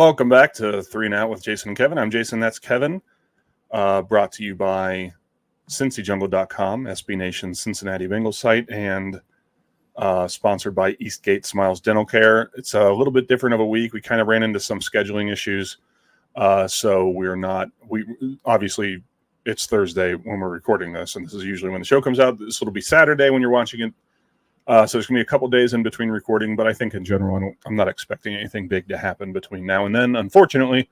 Welcome back to Three and Out with Jason and Kevin. I'm Jason, that's Kevin. Brought to you by CincyJungle.com, SB Nation's Cincinnati Bengals site, and sponsored by Eastgate Smiles Dental Care. It's a little bit different of a week. We kind of ran into some scheduling issues, so we obviously it's Thursday when we're recording this, and this is usually when the show comes out. This will be Saturday when you're watching it. So there's going to be a couple days in between recording, but I think in general, I'm not expecting anything big to happen between now and then, unfortunately.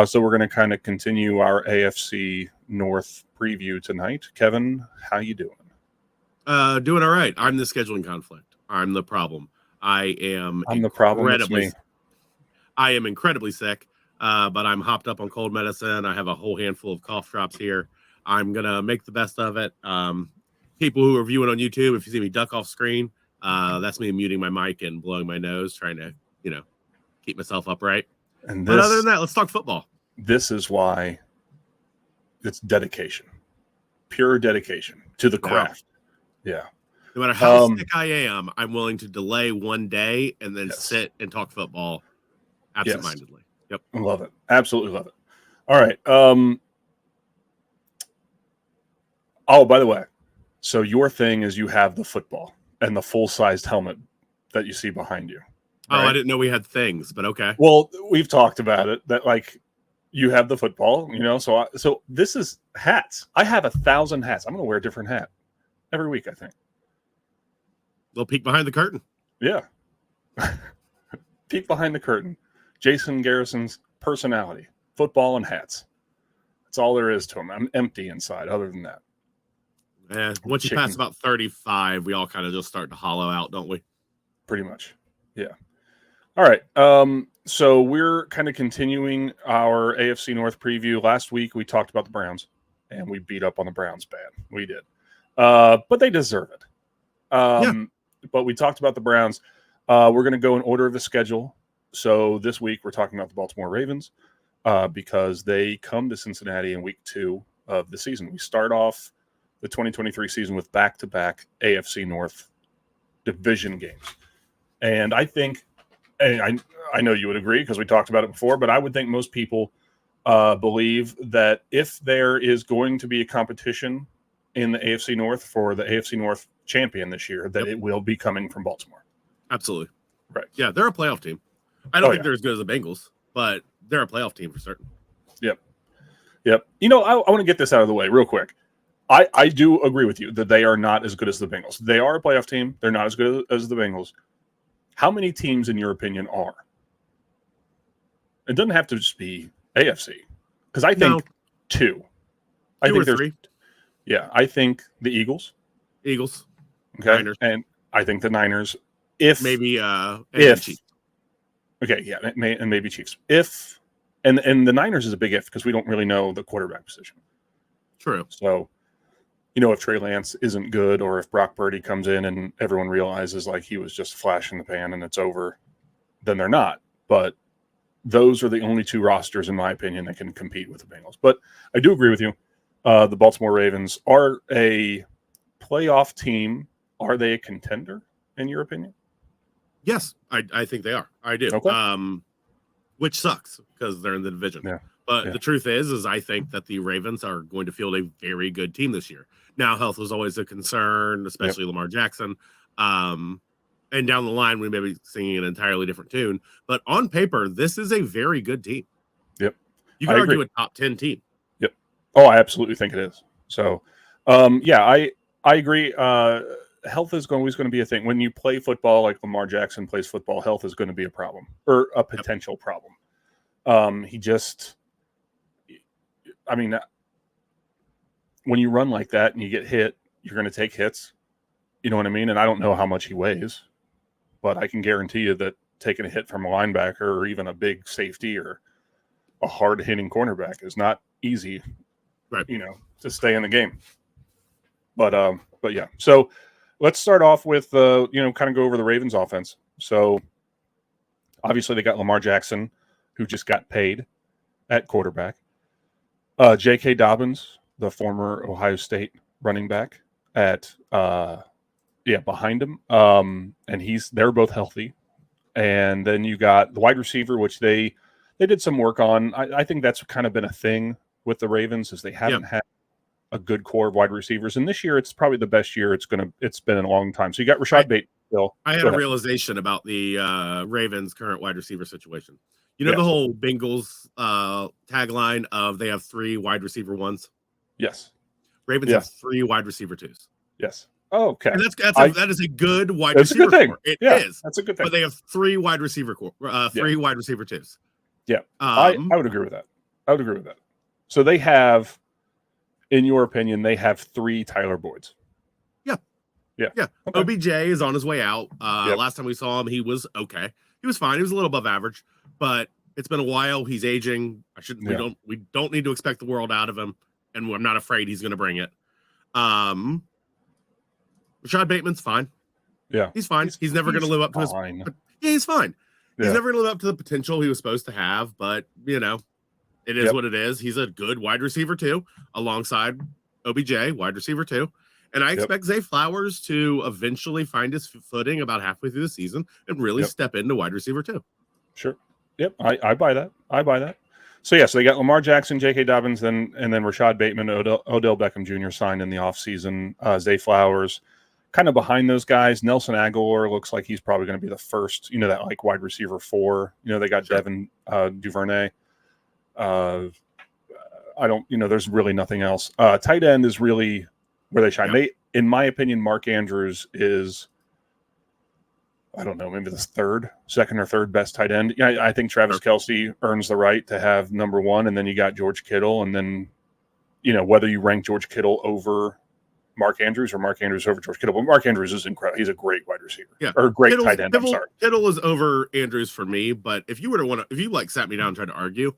So we're going to kind of continue our AFC North preview tonight. Kevin, how you doing? Doing all right. I'm the scheduling conflict. I'm the problem. I'm the problem. It's me. I am incredibly sick, but I'm hopped up on cold medicine. I have a whole handful of cough drops here. I'm going to make the best of it. People who are viewing on YouTube, if you see me duck off screen, that's me muting my mic and blowing my nose, trying to, keep myself upright. But other than that, let's talk football. This is why it's dedication, pure dedication to the craft. Yeah. No matter how sick I am, I'm willing to delay one day and then sit and talk football absentmindedly. Yep. I love it. Absolutely love it. All right. Oh, by the way, so your thing is you have the football and the full-sized helmet that you see behind you. Right? Oh, I didn't know we had things, but okay. Well, we've talked about it, that like you have the football, so this is hats. I have 1,000 hats. I'm going to wear a different hat every week, I think. Little peek behind the curtain. Yeah. Peek behind the curtain. Jason Garrison's personality, football and hats. That's all there is to him. I'm empty inside other than that. Yeah, once you pass about 35, we all kind of just start to hollow out, don't we? Pretty much. Yeah. All right. So we're kind of continuing our AFC North preview. Last week we talked about the Browns, and we beat up on the Browns bad. We did. But they deserve it. But we talked about the Browns. We're going to go in order of the schedule. So this week we're talking about the Baltimore Ravens because they come to Cincinnati in week 2 of the season. We start off the 2023 season with back-to-back AFC North division games. And I think, and I know you would agree because we talked about it before, but I would think most people believe that if there is going to be a competition in the AFC North for the AFC North champion this year, that it will be coming from Baltimore. Absolutely. Right. Yeah, they're a playoff team. I don't think they're as good as the Bengals, but they're a playoff team for certain. Yep. I want to get this out of the way real quick. I do agree with you that they are not as good as the Bengals. They are a playoff team. They're not as good as the Bengals. How many teams, in your opinion, are? It doesn't have to just be AFC. Because I think two. I think there's 3. Yeah, I think the Eagles. Okay. Niners. And I think the Niners. Maybe Chiefs. Okay, yeah, and maybe Chiefs. And the Niners is a big if because we don't really know the quarterback position. True. So, if Trey Lance isn't good or if Brock Purdy comes in and everyone realizes like he was just a flash in the pan and it's over, then they're not. But those are the only 2 rosters, in my opinion, that can compete with the Bengals. But I do agree with you. The Baltimore Ravens are a playoff team. Are they a contender, in your opinion? Yes, I think they are. I do. Okay. Which sucks because they're in the division. Yeah. But the truth is I think that the Ravens are going to field a very good team this year. Now, health was always a concern, especially Lamar Jackson. And down the line, we may be singing an entirely different tune. But on paper, this is a very good team. Yep. You can argue a top 10 team. Yep. Oh, I absolutely think it is. So, I agree. Health is always going to be a thing. When you play football like Lamar Jackson plays football, health is going to be a problem or a potential problem. When you run like that and you get hit, you're going to take hits. You know what I mean? And I don't know how much he weighs, but I can guarantee you that taking a hit from a linebacker or even a big safety or a hard-hitting cornerback is not easy, right? To stay in the game. But yeah. So let's start off with, kind of go over the Ravens offense. So obviously they got Lamar Jackson, who just got paid at quarterback. J.K. Dobbins, the former Ohio State running back, behind him. And they're both healthy. And then you got the wide receiver, which they they did some work on. I think that's kind of been a thing with the Ravens is they haven't had a good core of wide receivers, and this year it's probably the best year it's been in a long time. So you got Rashad Bateman still. I had a realization about the Ravens' current wide receiver situation. You know the whole Bengals tagline of they have 3 wide receiver ones? Yes. Ravens have 3 wide receiver 2s. Yes. Oh, okay. And that is a good wide receiver. That's a good thing. Core. It is. That's a good thing. But they have 3 wide receiver wide receiver 2s. Yeah. I would agree with that. So they have, in your opinion, they have 3 Tyler Boyds. Yeah. Okay. OBJ is on his way out. Last time we saw him, he was okay. He was fine. He was a little above average, but it's been a while. He's aging. We don't need to expect the world out of him, and I'm not afraid he's going to bring it. Rashad Bateman's fine. Yeah. He's fine. He's never going to live up to his. Yeah, he's fine. He's never going to live up to the potential he was supposed to have, but it is what it is. He's a good wide receiver too, alongside OBJ, wide receiver too. And I expect Zay Flowers to eventually find his footing about halfway through the season and really step into wide receiver too. Sure. Yep. I buy that. So so they got Lamar Jackson, J.K. Dobbins, and then Rashad Bateman, Odell Beckham Jr. signed in the offseason. Zay Flowers, kind of behind those guys. Nelson Aguilar looks like he's probably going to be the first, that like wide receiver 4. They got Devin Duvernay. I don't, there's really nothing else. Tight end is really where they shine. They, in my opinion, Mark Andrews is, I don't know, maybe the second or third best tight end. Yeah, I think Travis Kelce earns the right to have number 1, and then you got George Kittle, and then, whether you rank George Kittle over Mark Andrews or Mark Andrews over George Kittle, but Mark Andrews is incredible. He's a great wide receiver, or great tight end. I'm sorry, Kittle is over Andrews for me, but if you sat me down and tried to argue,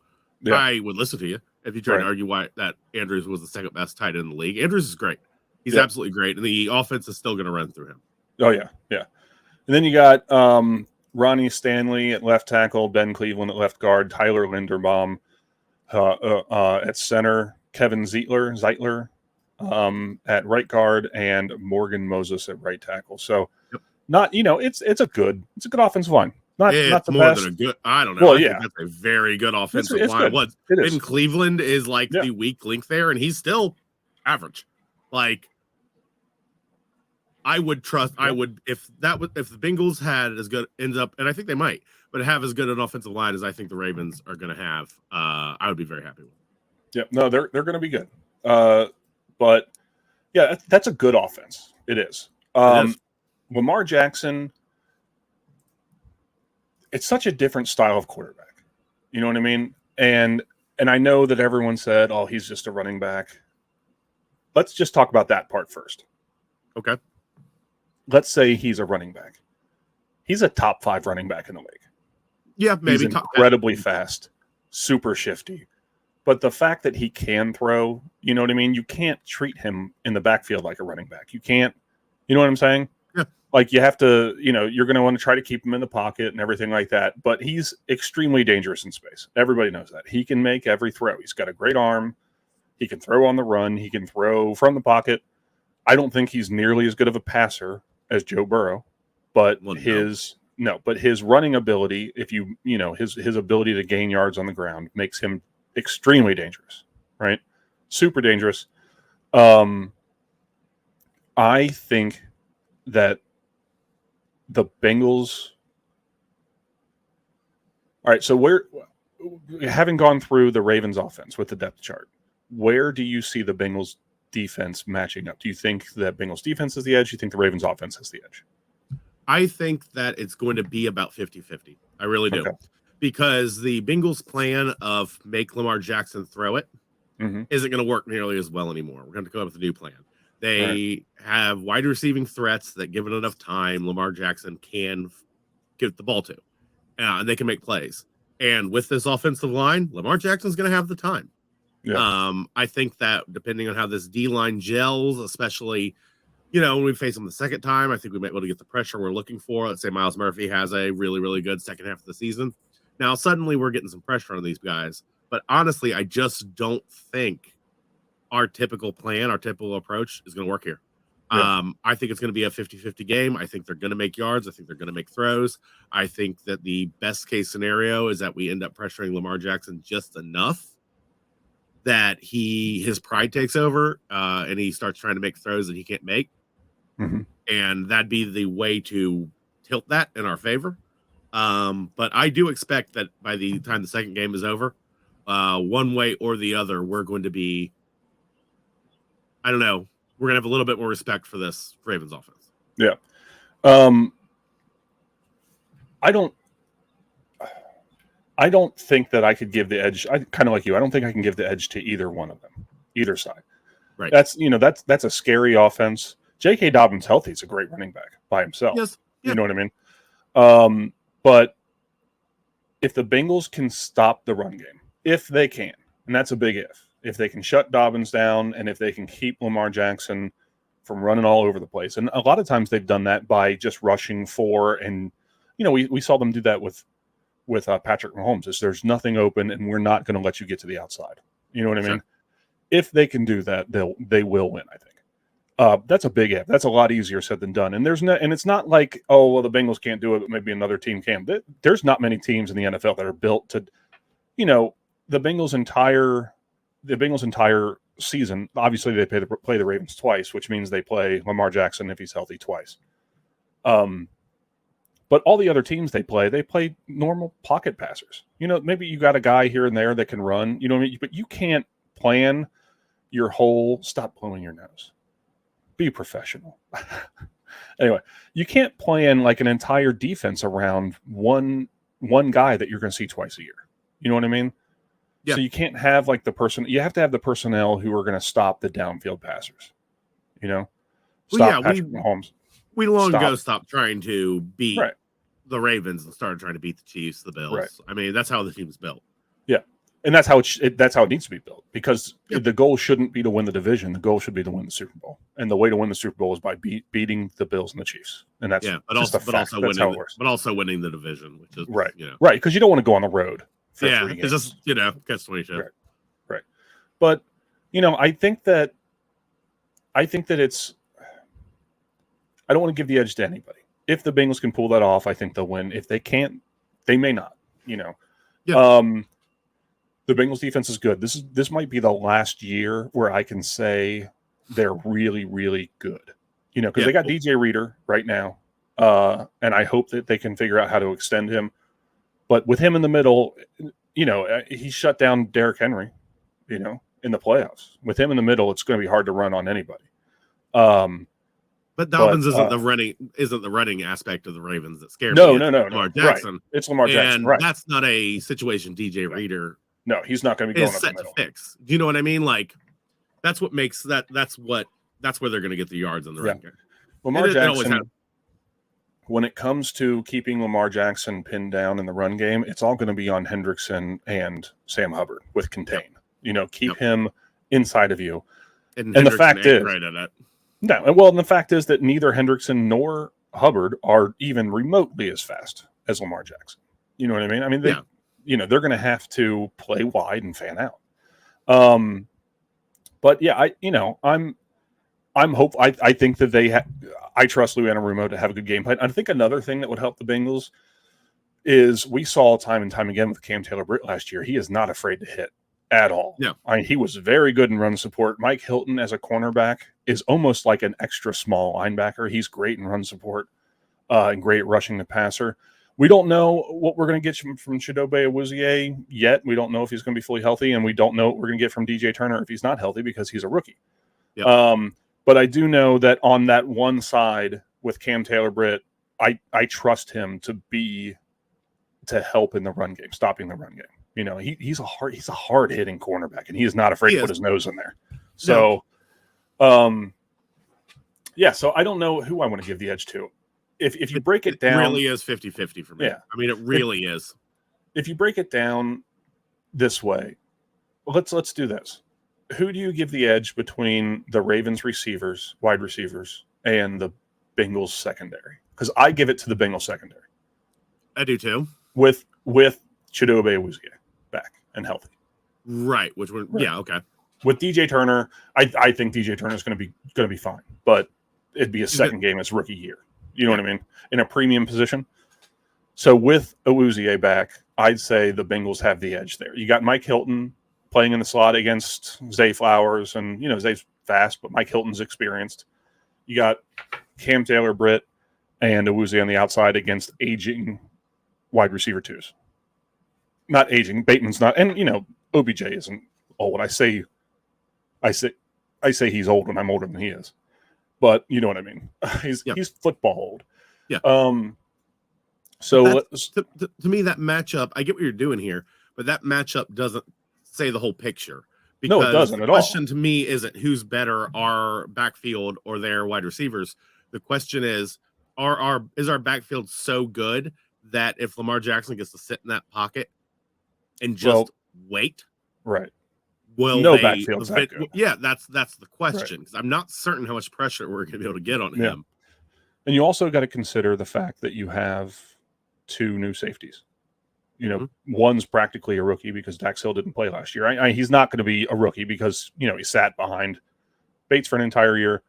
I would listen to you. If you tried to argue why that Andrews was the second best tight end in the league, Andrews is great. He's absolutely great, and the offense is still going to run through him. Oh, yeah. And then you got Ronnie Stanley at left tackle, Ben Cleveland at left guard, Tyler Linderbaum at center, Kevin Zeitler at right guard, and Morgan Moses at right tackle. So, not it's a good offensive line. Not the more best. Than a good. I don't know. Well, I think that's a very good offensive line. Good. Ben Cleveland is like the weak link there, and he's still average. Like, I would trust. I would if the Bengals had as good ends up, and I think they might, but have as good an offensive line as I think the Ravens are going to have. I would be very happy with. Yep. No, they're going to be good. But yeah, that's a good offense. It is. Lamar Jackson. It's such a different style of quarterback. You know what I mean? And I know that everyone said, "Oh, he's just a running back." Let's just talk about that part first. Okay. Let's say he's a running back. He's a top 5 running back in the league. Yeah, maybe. He's incredibly fast, super shifty. But the fact that he can throw, you know what I mean? You can't treat him in the backfield like a running back. You can't, you know what I'm saying? Yeah. Like you have to, you're going to want to try to keep him in the pocket and everything like that. But he's extremely dangerous in space. Everybody knows that. He can make every throw. He's got a great arm. He can throw on the run. He can throw from the pocket. I don't think he's nearly as good of a passer as Joe Burrow, but his running ability, if his ability to gain yards on the ground makes him extremely dangerous, right? Super dangerous. I think that the Bengals. All right, so having gone through the Ravens offense with the depth chart, where do you see the Bengals defense matching up? Do you think that Bengals defense has the edge? Do you think the Ravens offense has the edge? I think that it's going to be about 50-50. I really do. Okay. Because the Bengals plan of make Lamar Jackson throw it isn't going to work nearly as well anymore. We're going to come up with a new plan. They have wide receiving threats that, given enough time, Lamar Jackson can get the ball to. And they can make plays. And with this offensive line, Lamar Jackson's going to have the time. Yeah. I think that depending on how this D-line gels, especially, when we face them the second time, I think we might be able to get the pressure we're looking for. Let's say Miles Murphy has a really, really good second half of the season. Now, suddenly we're getting some pressure on these guys. But honestly, I just don't think our typical plan, our typical approach is going to work here. I think it's going to be a 50-50 game. I think they're going to make yards. I think they're going to make throws. I think that the best case scenario is that we end up pressuring Lamar Jackson just enough that his pride takes over and he starts trying to make throws that he can't make. Mm-hmm. And that'd be the way to tilt that in our favor. But I do expect that by the time the second game is over, one way or the other, we're going to be, I don't know, we're going to have a little bit more respect for this Ravens offense. Yeah. I don't think that I could give the edge. I kind of like you. I don't think I can give the edge to either one of them, either side. Right. That's a scary offense. J.K. Dobbins healthy is a great running back by himself. Yes. Yeah. You know what I mean? But if the Bengals can stop the run game, if they can, and that's a big if they can shut Dobbins down and if they can keep Lamar Jackson from running all over the place. And a lot of times they've done that by just rushing for, and, we saw them do that with Patrick Mahomes. Is there's nothing open and we're not going to let you get to the outside. You know what I mean? If they can do that, they will win, I think. That's a big if. That's a lot easier said than done. And and it's not like, oh, well, the Bengals can't do it, but maybe another team can. There's not many teams in the NFL that are built to, the Bengals' entire season. Obviously, they play the Ravens twice, which means they play Lamar Jackson if he's healthy twice. But all the other teams they play normal pocket passers. Maybe you got a guy here and there that can run. You know what I mean? But you can't plan your whole. Stop blowing your nose. Be professional. Anyway, you can't plan like an entire defense around one guy that you're going to see twice a year. You know what I mean? Yeah. So you can't have like you have to have the personnel who are going to stop the downfield passers. Stop Patrick Mahomes. We long ago stopped trying to beat the Ravens and started trying to beat the Chiefs, the Bills. Right. I mean, that's how the team's built. Yeah, and that's how that's how it needs to be built, because the goal shouldn't be to win the division. The goal should be to win the Super Bowl, and the way to win the Super Bowl is by beating the Bills and the Chiefs, and that's but also winning the division, which is right, right, because you don't want to go on the road. It's just catch 22. Right. But I think that it's. I don't want to give the edge to anybody. If the Bengals can pull that off, I think they'll win. If they can't, they may not. The Bengals defense is good. This might be the last year where I can say they're really, really good. Because they got DJ Reader right now, and I hope that they can figure out how to extend him. But with him in the middle, he shut down Derrick Henry. In the playoffs. With him in the middle, it's going to be hard to run on anybody. But Dobbins isn't the running aspect of the Ravens that scares me. No. Lamar Jackson. Right. It's Lamar Jackson. Right. That's not a situation DJ Reader. No, he's not going to be going up the middle. To fix. Do you know what I mean? Like, that's what makes that. That's where they're going to get the yards on the run game. Lamar Jackson. When it comes to keeping Lamar Jackson pinned down in the run game, it's all going to be on Hendrickson and Sam Hubbard with contain. Keep him inside of you. And the fact is, right at it. No, and the fact is that neither Hendrickson nor Hubbard are even remotely as fast as Lamar Jackson. You know what I mean? I mean, they're going to have to play wide and fan out. But yeah, I'm hopeful. I think that I trust Lou Anarumo to have a good game plan. I think another thing that would help the Bengals is we saw time and time again with Cam Taylor-Britt last year. He is not afraid to hit at all. Yeah. I mean, he was very good in run support. Mike Hilton as a cornerback is almost like an extra small linebacker. He's great in run support and great at rushing the passer. We don't know what we're going to get from Chidobe Awuzie yet. We don't know if he's going to be fully healthy, and we don't know what we're going to get from DJ Turner if he's not healthy because he's a rookie. Yep. But I do know that on that one side with Cam Taylor-Britt, I trust him to help in the run game, stopping the run game. He's a hard hitting cornerback, and he is not afraid to put his nose in there. So, so I don't know who I want to give the edge to. If you break it down, it really is 50-50 for me. Yeah. I mean, it really is. If you break it down this way, let's do this. Who do you give the edge between the Ravens receivers, wide receivers, and the Bengals secondary? Because I give it to the Bengals secondary. I do too. With Chidobe Awuzie back and healthy. Right. Okay. With DJ Turner, I think DJ Turner is going to be fine. But it'd be his second game as rookie year. You know what I mean? In a premium position. So with Awuzie back, I'd say the Bengals have the edge there. You got Mike Hilton playing in the slot against Zay Flowers, and Zay's fast, but Mike Hilton's experienced. You got Cam Taylor-Britt and Awuzie on the outside against aging wide receiver twos. Not aging, Bateman's not, and OBJ isn't old. I say he's old when I'm older than he is, but you know what I mean. He's football old. Yeah. So to me, that matchup, I get what you're doing here, but that matchup doesn't say the whole picture. No, it doesn't at all. The question to me isn't who's better, our backfield or their wide receivers. The question is our backfield so good that if Lamar Jackson gets to sit in that pocket and just wait, right? Well, backfield's that good. Yeah, that's the question, because I'm not certain how much pressure we're going to be able to get on him. And you also got to consider the fact that you have 2 new safeties. One's practically a rookie because Dax Hill didn't play last year. He's not going to be a rookie because he sat behind Bates for an entire year,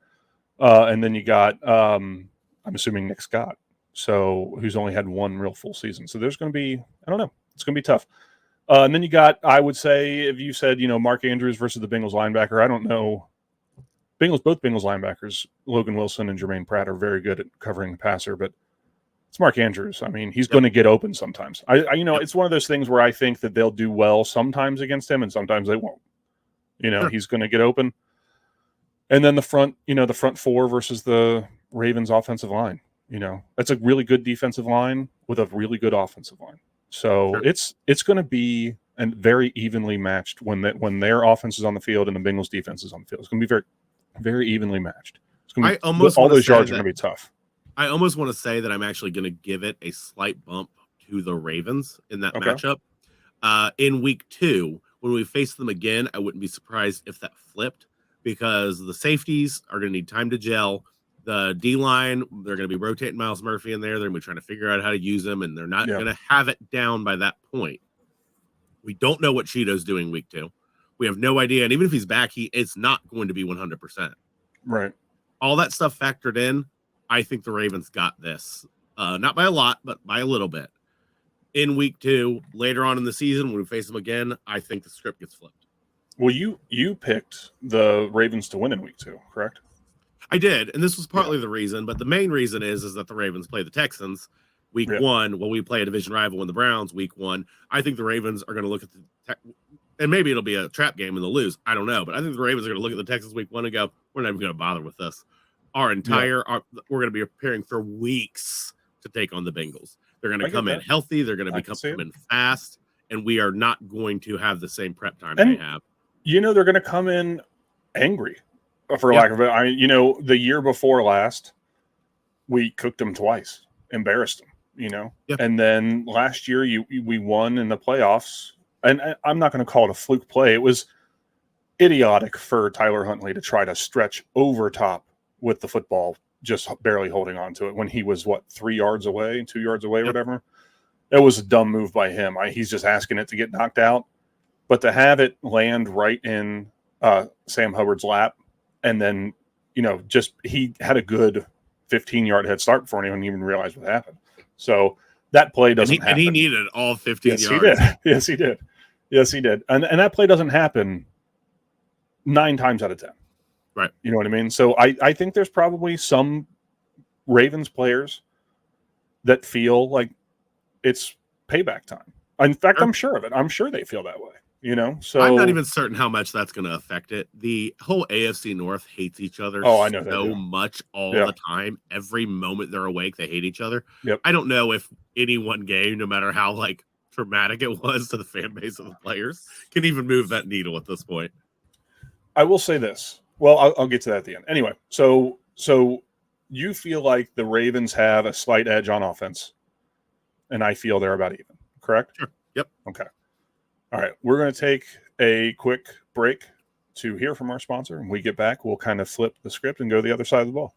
and then you got I'm assuming Nick Scott, who's only had 1 real full season. So there's going to be, I don't know, it's going to be tough. And then you got, I would say, if you said Mark Andrews versus the Bengals linebacker, I don't know. Both Bengals linebackers, Logan Wilson and Jermaine Pratt, are very good at covering the passer, but it's Mark Andrews. I mean, he's going to get open sometimes. It's one of those things where I think that they'll do well sometimes against him and sometimes they won't. He's going to get open. And then the front 4 versus the Ravens offensive line. That's a really good defensive line with a really good offensive line. So it's going to be very evenly matched when their offense is on the field and the Bengals defense is on the field. It's going to be very, very evenly matched. It's going to be, all those yards are going to be tough. I almost want to say that I'm actually going to give it a slight bump to the Ravens in that matchup. In week 2, when we face them again, I wouldn't be surprised if that flipped, because the safeties are going to need time to gel. The D-line, they're going to be rotating Miles Murphy in there. They're going to be trying to figure out how to use him, and they're not going to have it down by that point. We don't know what Cheeto's doing week 2. We have no idea. And even if he's back, it's not going to be 100%. Right. All that stuff factored in, I think the Ravens got this. Not by a lot, but by a little bit. In week 2, later on in the season, when we face them again, I think the script gets flipped. Well, you picked the Ravens to win in week 2, correct? I did, and this was partly the reason, but the main reason is that the Ravens play the Texans week 1. Well, we play a division rival in the Browns week 1. I think the Ravens are going to look at and maybe it'll be a trap game and they'll lose. I don't know, but I think the Ravens are going to look at the Texans week 1 and go, we're not even going to bother with this. We're going to be preparing for weeks to take on the Bengals. They're going to come in healthy. They're going to come in fast, and we are not going to have the same prep time they have. They're going to come in angry, for lack of it. The year before last, we cooked them twice, embarrassed them, And then last year, we won in the playoffs. And I'm not going to call it a fluke play. It was idiotic for Tyler Huntley to try to stretch over top with the football, just barely holding on to it when he was 3 yards away, 2 yards away, whatever. It was a dumb move by him. He's just asking it to get knocked out. But to have it land right in Sam Hubbard's lap, and then, he had a good 15-yard head start before anyone even realized what happened. So that play doesn't happen. And he needed all 15 yards. He did. Yes, he did. And that play doesn't happen 9 times out of 10. Right. You know what I mean? So I think there's probably some Ravens players that feel like it's payback time. In fact, I'm sure of it. I'm sure they feel that way. So I'm not even certain how much that's going to affect it. The whole AFC North hates each other so much all the time. Every moment they're awake, they hate each other. Yep. I don't know if any one game, no matter how traumatic it was to the fan base of the players, can even move that needle at this point. I will say this. Well, I'll get to that at the end. Anyway, so you feel like the Ravens have a slight edge on offense, and I feel they're about even, correct? Sure. Yep. Okay. All right. We're going to take a quick break to hear from our sponsor. When we get back, we'll kind of flip the script and go the other side of the ball.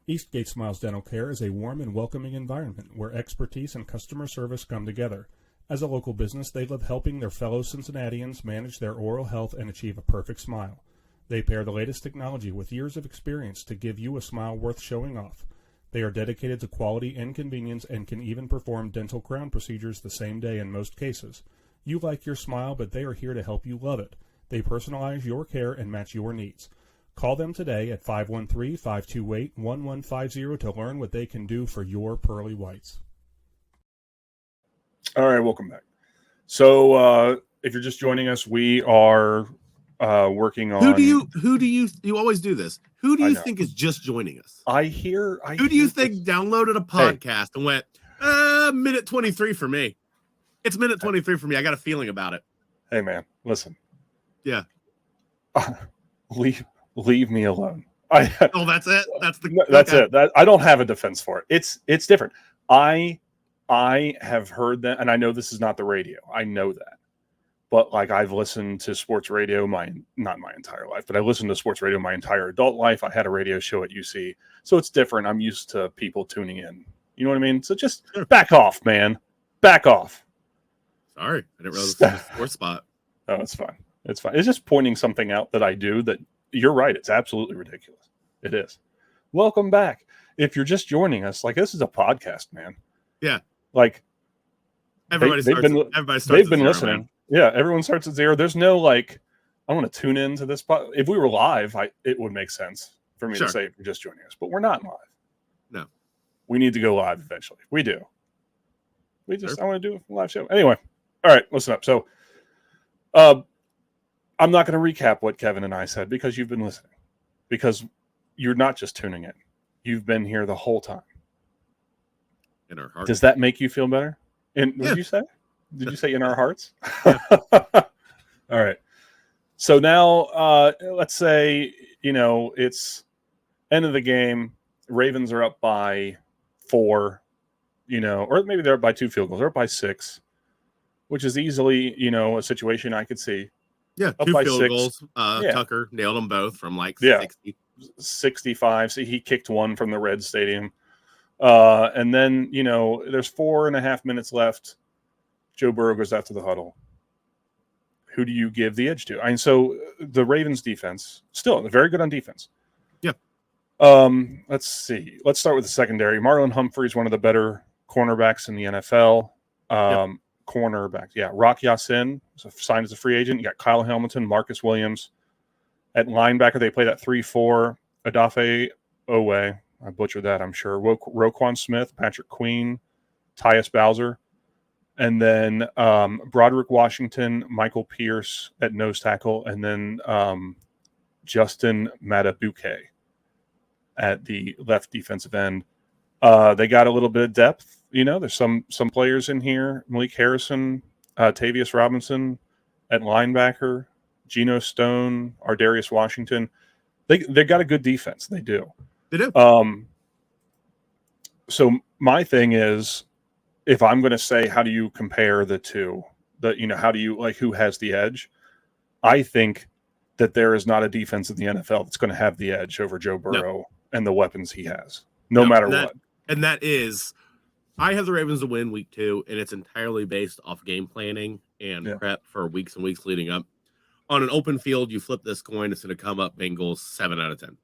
Eastgate Smiles Dental Care is a warm and welcoming environment where expertise and customer service come together. As a local business, they love helping their fellow Cincinnatians manage their oral health and achieve a perfect smile. They pair the latest technology with years of experience to give you a smile worth showing off. They are dedicated to quality and convenience and can even perform dental crown procedures the same day in most cases. You like your smile, but they are here to help you love it. They personalize your care and match your needs. Call them today at 513-528-1150 to learn what they can do for your pearly whites. All right, welcome back. So if you're just joining us, we are working on. Who do you always do this? Who do you think is just joining us? Who do you think downloaded a podcast and went, minute 23 for me? It's minute 23 for me. I got a feeling about it. Hey man, listen. Yeah. Leave me alone. That's it. That's it. I don't have a defense for it. It's different. I have heard that, and I know this is not the radio. I know that. But like I've listened to sports radio not my entire life, but I listened to sports radio my entire adult life. I had a radio show at UC. So it's different. I'm used to people tuning in. You know what I mean? So just back off, man. Back off. Sorry. I didn't realize it was a sports spot. Oh, it's fine. It's fine. It's just pointing something out that I do that you're right. It's absolutely ridiculous. It is. Welcome back. If you're just joining us, like this is a podcast, man. Yeah. Like they've been listening. Man. Yeah, everyone starts at zero. There's no like, I want to tune into this. If we were live, it would make sense for me to say if you're just joining us, but we're not live. No, we need to go live eventually. We do. I want to do a live show anyway. All right, listen up. So, I'm not going to recap what Kevin and I said because you've been listening, because you're not just tuning in. You've been here the whole time. In our hearts. Does that make you feel better? What did you say? Did you say in our hearts? Yeah. All right. So now, let's say, it's end of the game. Ravens are up by 4, or maybe they're up by 2 field goals. They're up by 6, which is easily, a situation I could see. Yeah, up 2 by field 6. goals. Tucker nailed them both from 60. 65. So he kicked one from the Red Stadium. And then, there's 4.5 minutes left. Joe Burrow goes out to the huddle. Who do you give the edge to? And so the Ravens defense, still very good on defense. Yeah. Let's see. Let's start with the secondary. Marlon Humphrey is one of the better cornerbacks in the NFL. Cornerbacks. Yeah. Rock Ya-Sin signed as a free agent. You got Kyle Hamilton, Marcus Williams. At linebacker, they play that 3-4. Odafe Owe. I butchered that, I'm sure. Roquan Smith, Patrick Queen, Tyus Bowser. And then Broderick Washington, Michael Pierce at nose tackle, and then Justin Matabuke at the left defensive end. They got a little bit of depth. There's some players in here. Malik Harrison, Tavius Robinson at linebacker, Geno Stone, Ardarius Washington. They got a good defense. They do. They do. So my thing is, if I'm going to say, how do you compare the two? How do you who has the edge? I think that there is not a defense in the NFL that's going to have the edge over Joe Burrow and the weapons he has, no matter what. And that is, I have the Ravens to win week 2, and it's entirely based off game planning and prep for weeks and weeks leading up. On an open field, you flip this coin, it's going to come up Bengals 7 out of 10.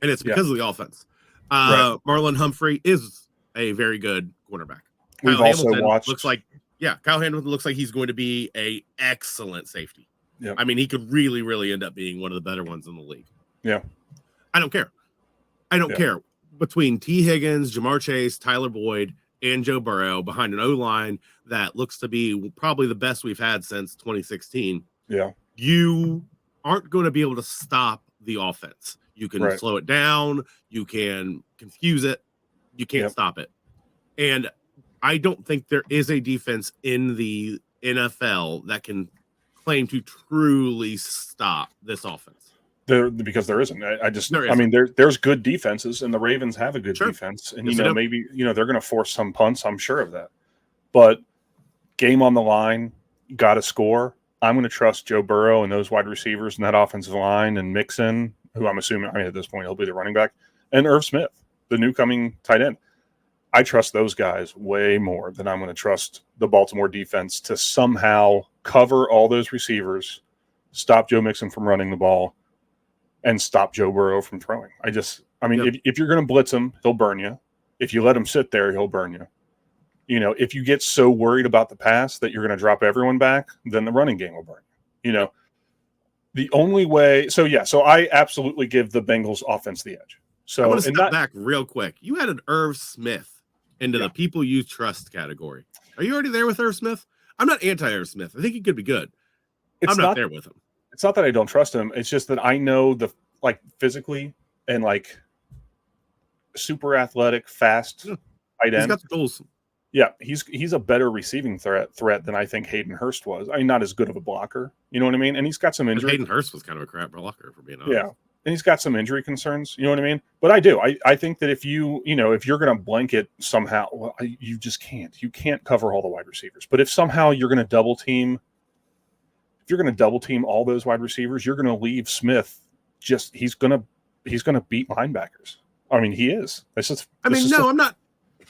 And it's because of the offense. Marlon Humphrey is a very good cornerback. We've also watched. Kyle Hamilton looks like he's going to be an excellent safety. Yeah. I mean, he could really, really end up being one of the better ones in the league. Yeah. I don't care. Care. Between T. Higgins, Jamar Chase, Tyler Boyd, and Joe Burrow behind an O-line that looks to be probably the best we've had since 2016. Yeah. You aren't going to be able to stop the offense. You can slow it down. You can confuse it. You can't stop it. And I don't think there is a defense in the NFL that can claim to truly stop this offense. Because there isn't. There's good defenses, and the Ravens have a good defense. And, maybe, they're going to force some punts. I'm sure of that. But game on the line, got to score. I'm going to trust Joe Burrow and those wide receivers and that offensive line and Mixon, who I'm assuming, at this point, he'll be the running back, and Irv Smith, the new coming tight end. I trust those guys way more than I'm going to trust the Baltimore defense to somehow cover all those receivers, stop Joe Mixon from running the ball, and stop Joe Burrow from throwing. If you're going to blitz him, he'll burn you. If you let him sit there, he'll burn you. If you get so worried about the pass that you're going to drop everyone back, then the running game will burn you. The only way. So I absolutely give the Bengals offense the edge. So I want to step back real quick. You had an Irv Smith into the people you trust category. Are you already there with Irv Smith? I'm not anti-Irv Smith. I think he could be good. I'm not there with him. It's not that I don't trust him. It's just that I know physically and super athletic, fast tight end. He's got the tools. Yeah, he's a better receiving threat than I think Hayden Hurst was. I mean, not as good of a blocker. You know what I mean? And he's got some injury. Hayden Hurst was kind of a crap blocker, for being honest. Yeah, and he's got some injury concerns. You know what I mean? But I think that if you're going to blanket somehow, you just can't. You can't cover all the wide receivers. But if somehow you're going to double team all those wide receivers, you're going to leave Smith. He's going to beat linebackers. I mean, he is. I'm not.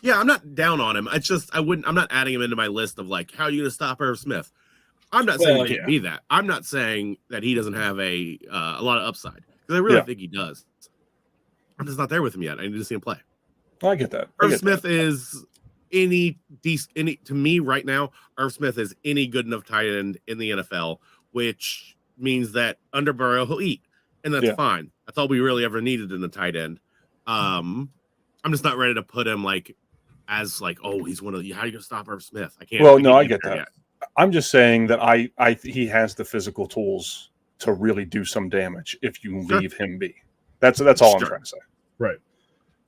Yeah, I'm not down on him. It's just I'm not adding him into my list of how are you going to stop Irv Smith? I'm not saying he can't be that. I'm not saying that he doesn't have a lot of upside, because I really think he does. I'm just not there with him yet. I need to see him play. I get that. Irv Smith is any to me right now. Irv Smith is any good enough tight end in the NFL, which means that under Burrow he'll eat, and that's fine. That's all we really ever needed in the tight end. I'm just not ready to put him as he's one of the, how are you gonna stop Irv Smith? I can't. Well, no, I get that. Yet. I'm just saying that he has the physical tools to really do some damage if you leave him be. That's all I'm trying to say. Right.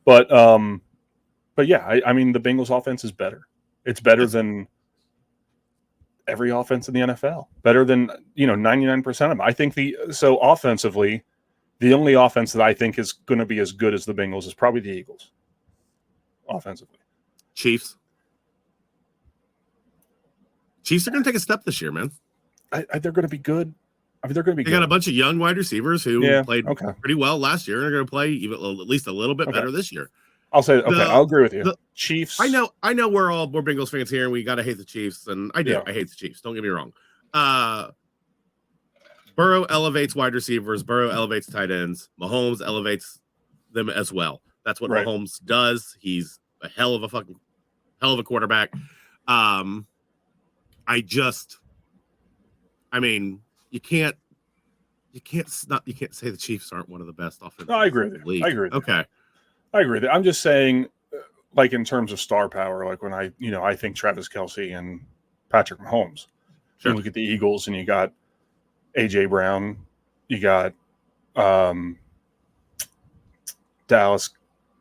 But yeah, I mean the Bengals offense is better. It's better than every offense in the NFL. Better than 99% of them. I think offensively, the only offense that I think is going to be as good as the Bengals is probably the Eagles. Offensively. Chiefs are going to take a step this year, man. They're going to be good. I mean, they're going to be They good. got a bunch of young wide receivers who played pretty well last year, and are going to play even at least a little bit better this year. I'll say, I'll agree with you. Chiefs. I know we're Bengals fans here, and we got to hate the Chiefs, and I do. Yeah. I hate the Chiefs. Don't get me wrong. Burrow elevates wide receivers. Burrow elevates tight ends. Mahomes elevates them as well. That's what Mahomes does. He's a hell of a quarterback. You can't say the Chiefs aren't one of the best offensive. No, I agree with you. I agree with you. Okay. I agree with you. I'm just saying, in terms of star power, when I think Travis Kelce and Patrick Mahomes. Sure. You look at the Eagles and you got AJ Brown, you got Dallas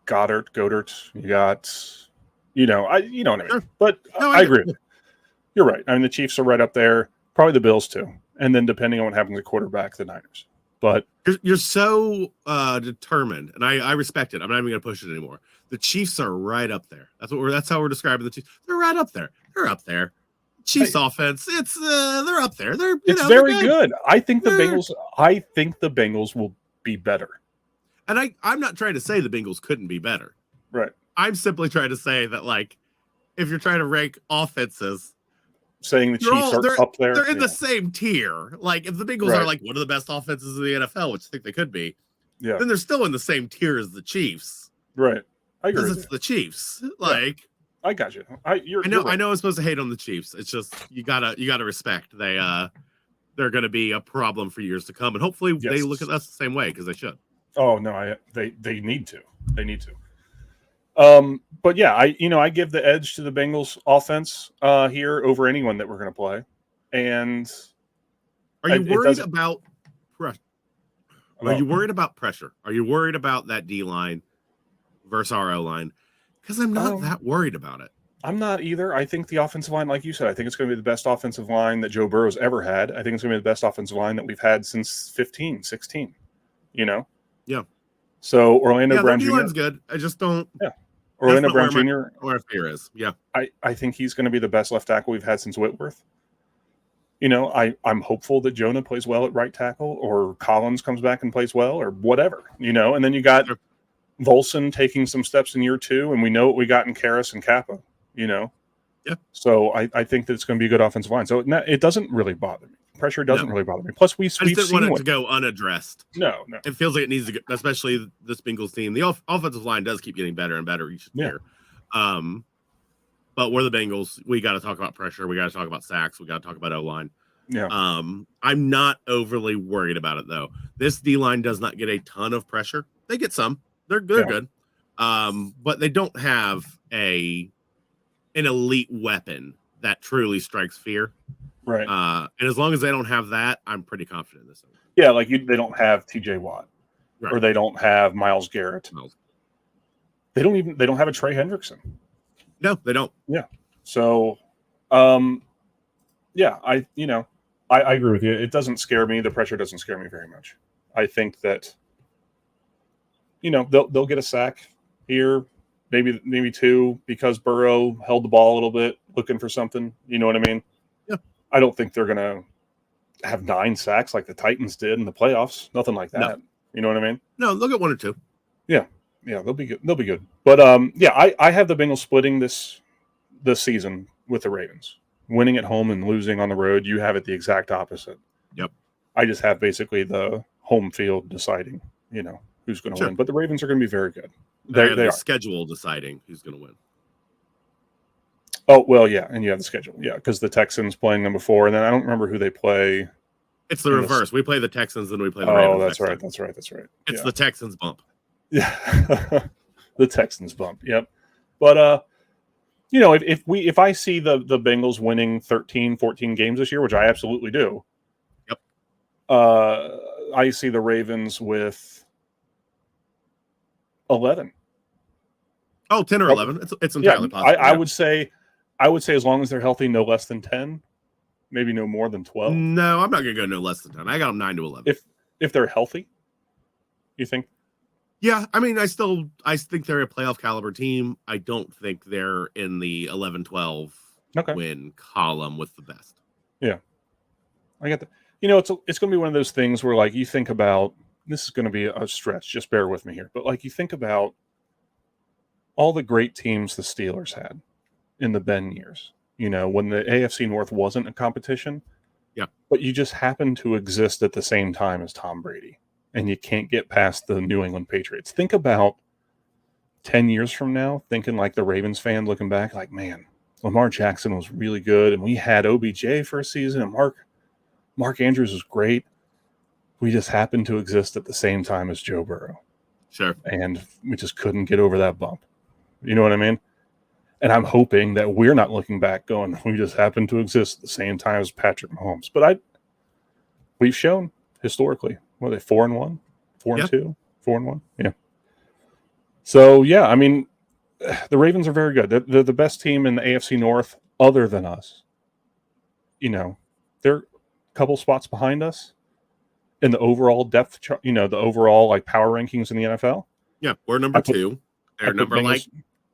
Goedert, you got you know what I mean. Sure. But I agree with you. You're right. I mean, the Chiefs are right up there, probably the Bills too, and then depending on what happens at quarterback, the Niners. But you're so determined, and I respect it. I'm not even going to push it anymore. The Chiefs are right up there. That's how we're describing the Chiefs. They're right up there. They're up there. Chiefs offense. They're up there. It's very good. I think the Bengals will be better. And I'm not trying to say the Bengals couldn't be better. Right. I'm simply trying to say that if you're trying to rank offenses, saying the Chiefs are up there. They're in the same tier. If the Bengals are one of the best offenses in the NFL, which I think they could be, then they're still in the same tier as the Chiefs. Right. I agree. Because it's the Chiefs. I got you. I know I'm supposed to hate on the Chiefs. It's just you gotta respect they're gonna be a problem for years to come, and hopefully they look at us the same way because they should. Oh no, they need to. They need to. But yeah, I give the edge to the Bengals offense here over anyone that we're going to play. And are you worried about pressure? Are you worried about pressure? Are you worried about that D line versus our O line? Because I'm not that worried about it. I'm not either. I think the offensive line, like you said, I think it's going to be the best offensive line that Joe Burrow's ever had. I think it's going to be the best offensive line that we've had since 15, 16. Yeah. So Orlando Brown Jr. The D-line's good. I just don't. Yeah. Orlando Brown Jr. Or if fear is. Yeah. I think he's going to be the best left tackle we've had since Whitworth. I'm hopeful that Jonah plays well at right tackle, or Collins comes back and plays well, or whatever, and then you got Volson taking some steps in year 2, and we know what we got in Karras and Kappa, Yeah. So I think that it's going to be a good offensive line. So it doesn't really bother me. Pressure doesn't really bother me. Plus, I just didn't want it to go unaddressed. No. It feels like it needs to go, especially this Bengals team. The offensive line does keep getting better and better each year. But we're the Bengals. We got to talk about pressure. We got to talk about sacks. We got to talk about O-line. Yeah. I'm not overly worried about it, though. This D-line does not get a ton of pressure. They get some. They're good. But they don't have an elite weapon that truly strikes fear. Right. And as long as they don't have that, I'm pretty confident in this. Yeah, like they don't have TJ Watt. Right. Or they don't have Myles Garrett. They don't have a Trey Hendrickson. No, they don't. Yeah. So, yeah, I agree with you. It doesn't scare me. The pressure doesn't scare me very much. I think that, they'll get a sack here, maybe two, because Burrow held the ball a little bit, looking for something. You know what I mean? Yeah. I don't think they're going to have 9 sacks like the Titans did in the playoffs. Nothing like that. No. You know what I mean? No, they'll get 1 or 2. Yeah. Yeah, they'll be good. They'll be good. But yeah, I have the Bengals splitting this season with the Ravens, winning at home and losing on the road. You have it the exact opposite. Yep. I just have basically the home field deciding, who's going to win. But the Ravens are going to be very good. They are. Schedule deciding who's going to win. Oh well, yeah, and you have the schedule, yeah, because the Texans playing them before, and then I don't remember who they play. It's the reverse. We play the Texans, then we play the Ravens. Oh, that's right. It's the Texans bump. Yeah, the Texans bump. Yep. But if I see the Bengals winning 13, 14 games this year, which I absolutely do. Yep. I see the Ravens with 11. Oh, 10 or 11. It's entirely possible. I would say as long as they're healthy, no less than 10, maybe no more than 12. No, I'm not going to go no less than 10. I got them 9 to 11. If they're healthy, you think? Yeah, I mean, I think they're a playoff caliber team. I don't think they're in the 11-12 win column with the best. Yeah, I get that. It's going to be one of those things where, like, you think about, this is going to be a stretch. Just bear with me here, but like, you think about all the great teams the Steelers had in the Ben years. When the AFC North wasn't a competition. Yeah, but you just happen to exist at the same time as Tom Brady. And you can't get past the New England Patriots. Think about 10 years from now, thinking like the Ravens fan looking back, like, man, Lamar Jackson was really good, and we had OBJ for a season, and Mark Andrews was great. We just happened to exist at the same time as Joe Burrow. Sure. And we just couldn't get over that bump. You know what I mean? And I'm hoping that we're not looking back going, we just happened to exist at the same time as Patrick Mahomes. But we've shown historically, what are they, 4-1, 4-2, 4-1? Yeah. So yeah, I mean, the Ravens are very good. They're the best team in the AFC North, other than us. They're a couple spots behind us in the overall depth chart. The overall like power rankings in the NFL. Yeah, we're number 2. They're number Bengals, like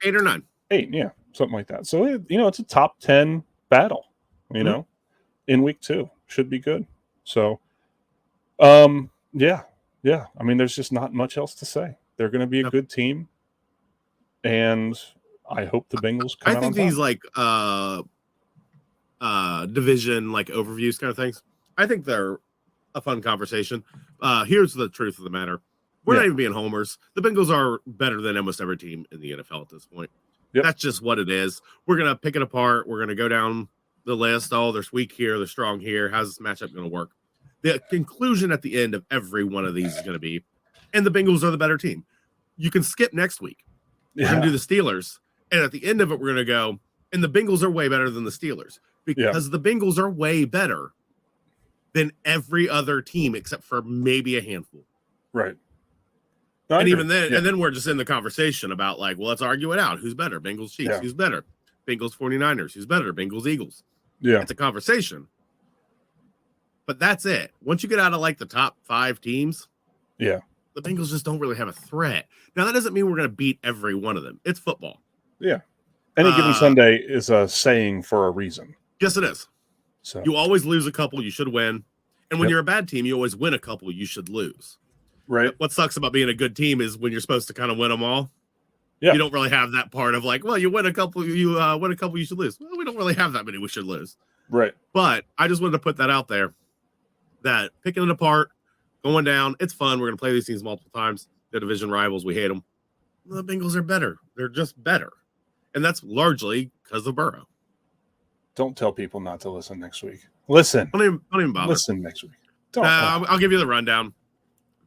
8 or 9. 8, yeah, something like that. So it's a top 10 battle. In week 2 should be good. So. Yeah. I mean, there's just not much else to say. They're going to be a good team, and I hope the Bengals come out on top. I think these like division like overviews kind of things, I think they're a fun conversation. Here's the truth of the matter: we're not even being homers. The Bengals are better than almost every team in the NFL at this point. Yep. That's just what it is. We're gonna pick it apart. We're gonna go down the list. Oh, there's weak here. There's strong here. How's this matchup going to work? The conclusion at the end of every one of these is going to be, and the Bengals are the better team. You can skip next week. We're going to do the Steelers. And at the end of it, we're going to go, and the Bengals are way better than the Steelers because the Bengals are way better than every other team except for maybe a handful. Right. And even then, and then we're just in the conversation about like, well, let's argue it out. Who's better? Bengals, Chiefs. Yeah. Who's better? Bengals, 49ers. Who's better? Bengals, Eagles. Yeah. It's a conversation. But that's it. Once you get out of like the top 5 teams, the Bengals just don't really have a threat. Now, that doesn't mean we're going to beat every one of them. It's football. Yeah. Any given Sunday is a saying for a reason. Yes, it is. So you always lose a couple, you should win. And when you're a bad team, you always win a couple, you should lose. Right. What sucks about being a good team is when you're supposed to kind of win them all. Yeah. You don't really have that part of like, well, you win a couple, you win a couple, you should lose. Well, we don't really have that many we should lose. Right. But I just wanted to put that out there. that picking it apart, going down, it's fun. We're going to play these teams multiple times. They're division rivals. We hate them. The Bengals are better. They're just better. And that's largely because of Burrow. Don't tell people not to listen next week. Listen. Don't even bother. Listen next week. Don't. I'll give you the rundown.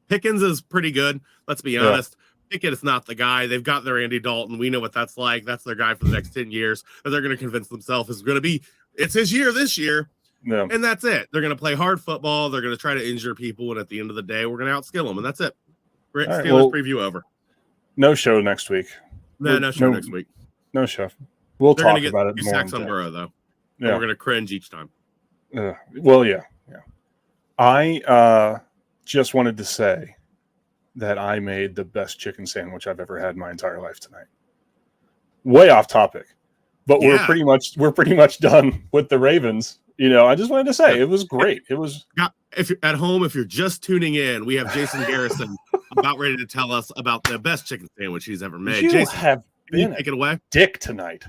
Pickens is pretty good. Let's be honest. Pickett is not the guy. They've got their Andy Dalton. We know what that's like. That's their guy for the next 10 years. And they're going to convince themselves it's his year this year. No. And that's it. They're going to play hard football. They're going to try to injure people. And at the end of the day, we're going to outskill them. And that's it. Steelers preview over. No show next week. No show next week. No show. We'll talk about it more. Sacks on Burrow, though. Yeah. We're going to cringe each time. Well, yeah. I just wanted to say that I made the best chicken sandwich I've ever had in my entire life tonight. Way off topic, but we're pretty much done with the Ravens. I just wanted to say it was great. It was. If you're at home, if you're just tuning in, we have Jason Garrison about ready to tell us about the best chicken sandwich he's ever made. You Jason, have can you take it away? Dick tonight.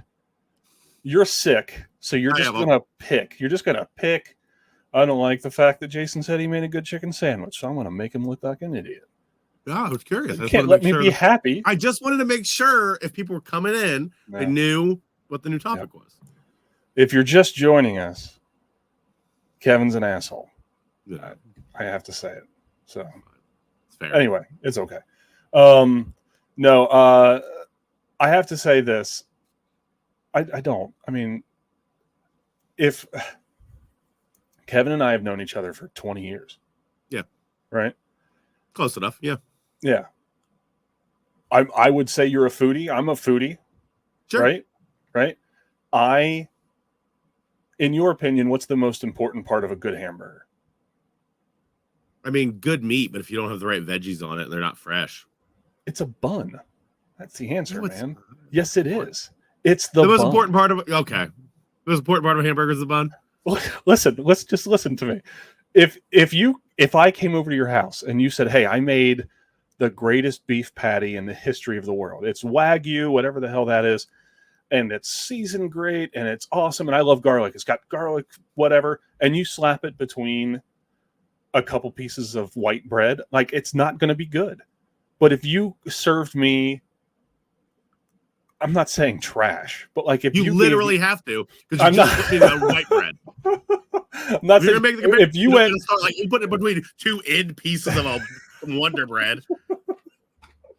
You're sick, so you're just gonna pick. You're just gonna pick. I don't like the fact that Jason said he made a good chicken sandwich, so I'm gonna make him look like an idiot. Yeah, I was curious. You can't let me be happy. I just wanted to make sure if people were coming in, they knew what the new topic was. If you're just joining us, Kevin's an asshole. Yeah. I have to say it. So it's fair. Anyway, it's okay. I have to say this. I don't. I mean, if Kevin and I have known each other for 20 years. Yeah. Right? Close enough. Yeah. Yeah. I would say you're a foodie. I'm a foodie. Sure. Right? In your opinion, what's the most important part of a good hamburger? I mean, good meat, but if you don't have the right veggies on it, they're not fresh. It's a bun. That's the answer, man. Yes, it is. It's the most bun. important part of the most important part of a hamburger is the bun. Listen, let's just listen to me. If I came over to your house and you said, "Hey, I made the greatest beef patty in the history of the world. It's Wagyu, whatever the hell that is, and it's seasoned great and it's awesome and I love garlic. It's got garlic, whatever," and you slap it between a couple pieces of white bread, like it's not going to be good. But if you served me, I'm not saying trash, but like if you literally have to, because you just put me the white bread. I'm not saying if you went you put it between two end pieces of a Wonder Bread.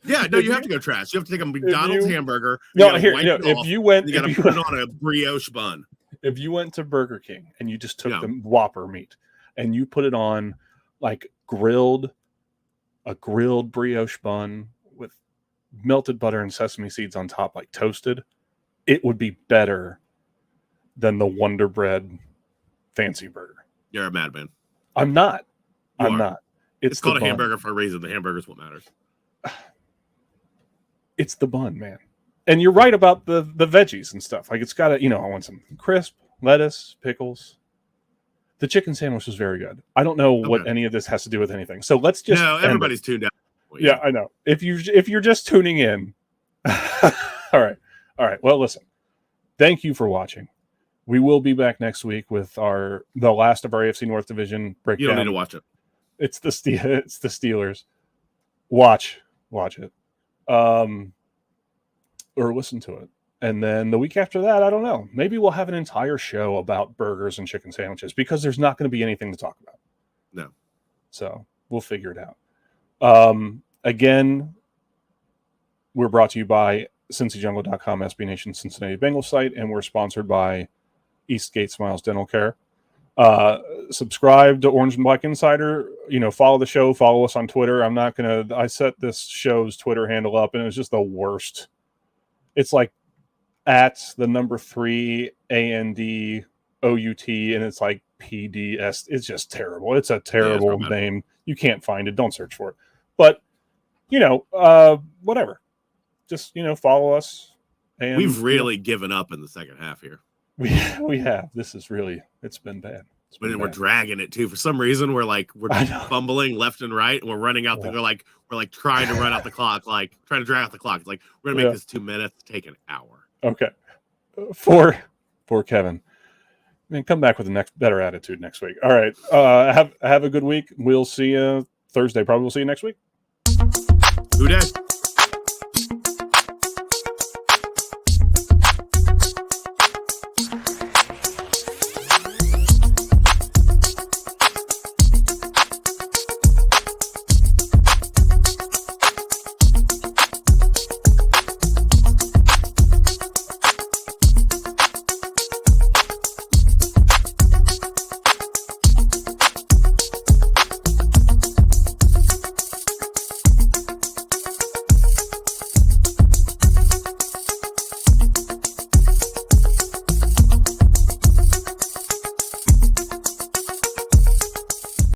Yeah, no, you have to go trash. You have to take a McDonald's hamburger. If you went, you got to put it on a brioche bun. If you went to Burger King and you just took the Whopper meat and you put it on like a grilled brioche bun with melted butter and sesame seeds on top, like toasted, it would be better than the Wonder Bread fancy burger. You're a madman. I'm not. I'm not. It's called a hamburger for a reason. The hamburger is what matters. It's the bun, man. And you're right about the veggies and stuff. Like it's got to, I want some crisp, lettuce, pickles. The chicken sandwich was very good. I don't know what any of this has to do with anything. So let's just. No, everybody's tuned out. Yeah, I know. If you're just tuning in. All right. Well, listen. Thank you for watching. We will be back next week with the last of our AFC North division breakdown. You don't need to watch it. It's the Steelers. Watch it. Or listen to it. And then the week after that, I don't know. Maybe we'll have an entire show about burgers and chicken sandwiches because there's not going to be anything to talk about. No. So we'll figure it out. Again, we're brought to you by CincyJungle.com, SB Nation Cincinnati Bengals site, and we're sponsored by Eastgate Smiles Dental Care. Subscribe to Orange and Black Insider. Follow the show. Follow us on Twitter. I set this show's Twitter handle up, and it was just the worst. It's like at the number 3 ANDOUT, and it's like PDS. It's just terrible. It's a terrible name. You can't find it. Don't search for it. But whatever. Just follow us. And we've really given up in the second half here. We have. This is really. It's been bad. We're dragging it too. For some reason, we're fumbling left and right, and we're running out. We're trying to run out the clock, trying to drag out the clock. It's like we're gonna make this 2 minutes take an hour. Okay. For Kevin, Man, come back with a better attitude next week. All right. Have a good week. We'll see you Thursday. Probably we'll see you next week. Who dat?